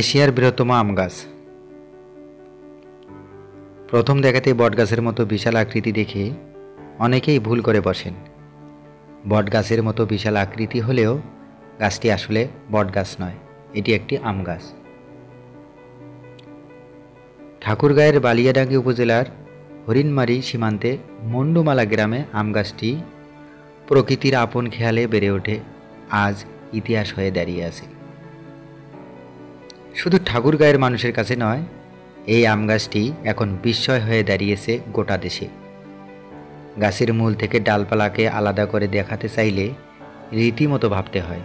এশিয়ার বৃহত্তম আম গাছ। প্রথম দেখাতেই বটগাছের মতো বিশাল আকৃতি দেখে অনেকেই ভুল করে বসেন। বটগাছের মতো বিশাল আকৃতি হলেও গাছটি আসলে বটগাছ নয়, এটি একটি আম গাছ। ঠাকুরগাঁয়ের বালিয়াডাঙ্গি উপজেলার হরিণমারি সীমান্তে মন্ডুমালা গ্রামে আম গাছটি প্রকৃতির আপন খেয়ালে বেড়ে ওঠে, আজ ইতিহাস হয়ে দাঁড়িয়ে আছে। শুধু ঠাকুরগাঁয়ের মানুষের কাছে নয়, এই আম গাছটি এখন বিস্ময় হয়ে দাঁড়িয়েছে গোটা দেশে। গাছের মূল থেকে ডালপালাকে আলাদা করে দেখাতে চাইলে রীতিমতো ভাবতে হয়।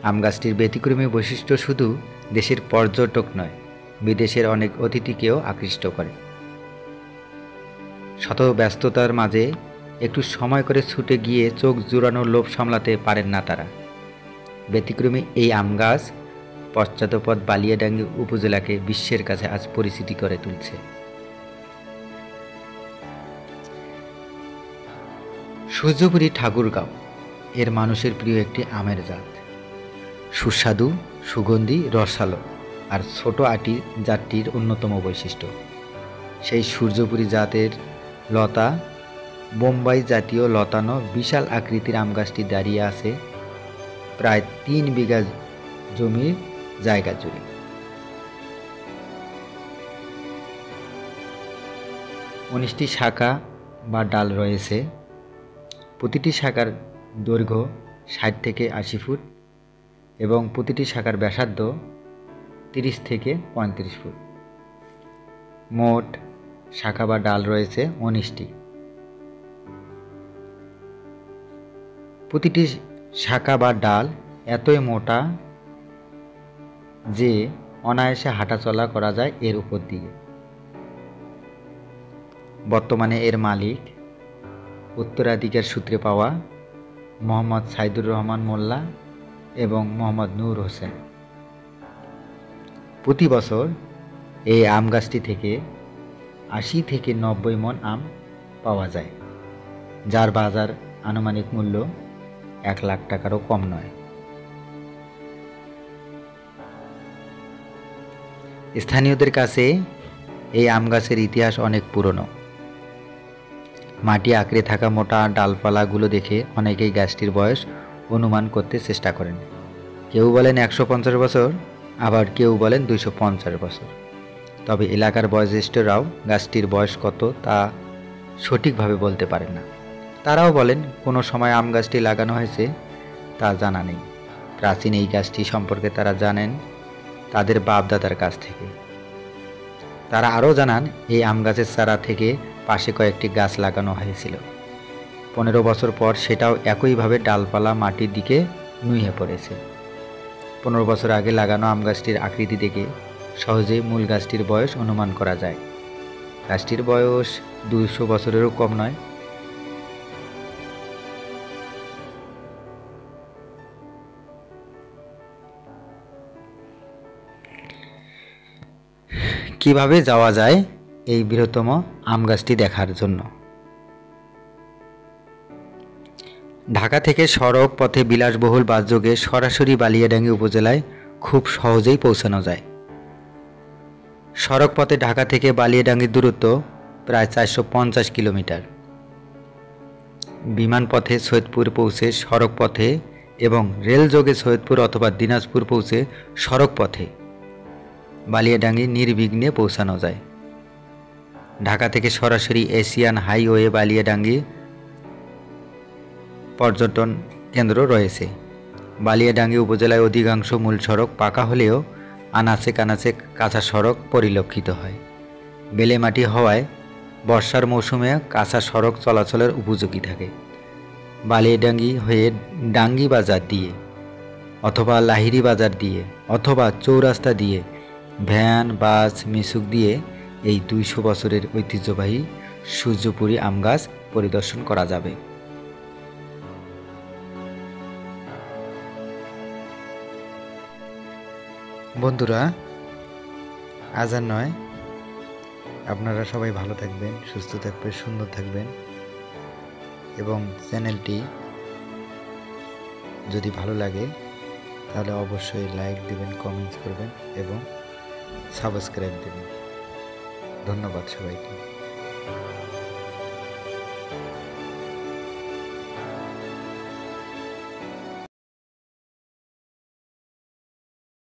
আম গাছটির ব্যতিক্রমী বৈশিষ্ট্য শুধু দেশের পর্যটক নয়, বিদেশের অনেক অতিথিকেও আকৃষ্ট করে। শত ব্যস্ততার মাঝে একটু সময় করে ছুটে গিয়ে চোখ জুড়ানোর লোভ সামলাতে পারেন না তারা। ব্যতিক্রমী এই আম গাছ পশ্চাৎপদ বালিয়াডাঙ্গি উপজেলাকে বিশ্বের কাছে আজ পরিচিতি করে তুলছে। সূর্যপুরী ঠাকুরগাঁও এর মানুষের প্রিয় একটি আমের জাত। সুস্বাদু, সুগন্ধি, রসালো আর ছোট আটি জাতটির অন্যতম বৈশিষ্ট্য। সেই সূর্যপুরী জাতের লতা বোম্বাই জাতীয় লতানো বিশাল আকৃতির আম গাছটি দাঁড়িয়ে আছে প্রায় 3 বিঘা জমির জায়গা জুড়ে। উনিশটি শাখা বা ডাল রয়েছে। প্রতিটি শাখার দৈর্ঘ্য 60 থেকে 80 ফুট এবং প্রতিটি শাখার ব্যাসার্ধ 30 থেকে 35 ফুট। মোট শাখা বা ডাল রয়েছে 19টি। প্রতিটি শাখা বা ডাল এতই মোটা যে অনায়াসে হাঁটাচলা করা যায় এর উপর দিয়ে। বর্তমানে এর মালিক উত্তরাধিকার সূত্রে পাওয়া মোহাম্মদ সাইদুর রহমান মোল্লা এবং মোহাম্মদ নূর হোসেন। প্রতি বছর এই আম গাছটি থেকে 80 থেকে 90 মণ আম পাওয়া যায়, যার বাজার আনুমানিক মূল্য 1 লাখ টাকারও কম নয়। স্থানীয়দের কাছে এই আম গাছের ইতিহাস অনেক পুরনো। মাটি আঁকড়ে থাকা মোটা ডালপালাগুলো দেখে অনেকেই গাছটির বয়স অনুমান করতে চেষ্টা করেন। কেউ বলেন 150 বছর, আবার কেউ বলেন 250 বছর। তবে এলাকার বয়োজ্যেষ্ঠরাও গাছটির বয়স কত তা সঠিকভাবে বলতে পারেন না। তারাও বলেন কোনো সময় আম গাছটি লাগানো হয়েছে তা জানা নেই। প্রাচীন এই গাছটি সম্পর্কে তারা জানেন তাদের বাপদাদার কাছ থেকে। তারা আরও জানান এই আম গাছের চারা থেকে পাশে কয়েকটি গাছ লাগানো হয়েছিল। 15 বছর পর সেটাও একইভাবে ডালপালা মাটির দিকে নুয়ে পড়েছে। 15 বছর আগে লাগানো আম গাছটির আকৃতি দেখে সহজেই মূল গাছটির বয়স অনুমান করা যায়। গাছটির বয়স 200 বছরেরও কম নয়। কিভাবে যাওয়া যায় এই বৃহত্তম আম গাছটি দেখার জন্য? ঢাকা থেকে সড়ক পথে বিলাসবহুল বাসযোগে সরাসরি বালিয়াডাঙ্গি উপজেলায় খুব সহজেই পৌঁছানো যায়। সড়ক পথে ঢাকা থেকে বালিয়াডাঙ্গির দূরত্ব প্রায় 450 কিলোমিটার। বিমান পথে সৈয়দপুর পৌঁছে সড়ক পথে এবং রেলযোগে সৈয়দপুর অথবা দিনাজপুর পৌঁছে সড়ক পথে বালিয়াডাঙ্গি নির্বিঘ্নে পৌঁছানো যায়। ঢাকা থেকে সরাসরি এশিয়ান হাইওয়ে বালিয়াডাঙ্গি পর্যটন কেন্দ্র রয়েছে। বালিয়াডাঙ্গি উপজেলায় অধিকাংশ মূল সড়ক পাকা হলেও আনাচে কানাচে কাঁচা সড়ক পরিলক্ষিত হয়। বেলে মাটি হওয়ায় বর্ষার মৌসুমে কাঁচা সড়ক চলাচলের উপযোগী থাকে। বালিয়াডাঙ্গি হয়ে ডাঙ্গি বাজার দিয়ে অথবা লাহিড়ী বাজার দিয়ে অথবা চৌরাস্তা দিয়ে ভ্যান, বাস, মিশুক দিয়ে এই 200 বছরের ঐতিহ্যবাহী সূর্যপুরী আম গাছ পরিদর্শন করা যাবে। বন্ধুরা, আজ আর নয়, আপনারা সবাই ভালো থাকবেন, সুস্থ থাকবেন, সুন্দর থাকবেন এবং চ্যানেলটি যদি ভালো লাগে তাহলে অবশ্যই লাইক দিবেন, কমেন্টস করবেন এবং সাবস্ক্রাইব দেবেন। ধন্যবাদ সবাইকে।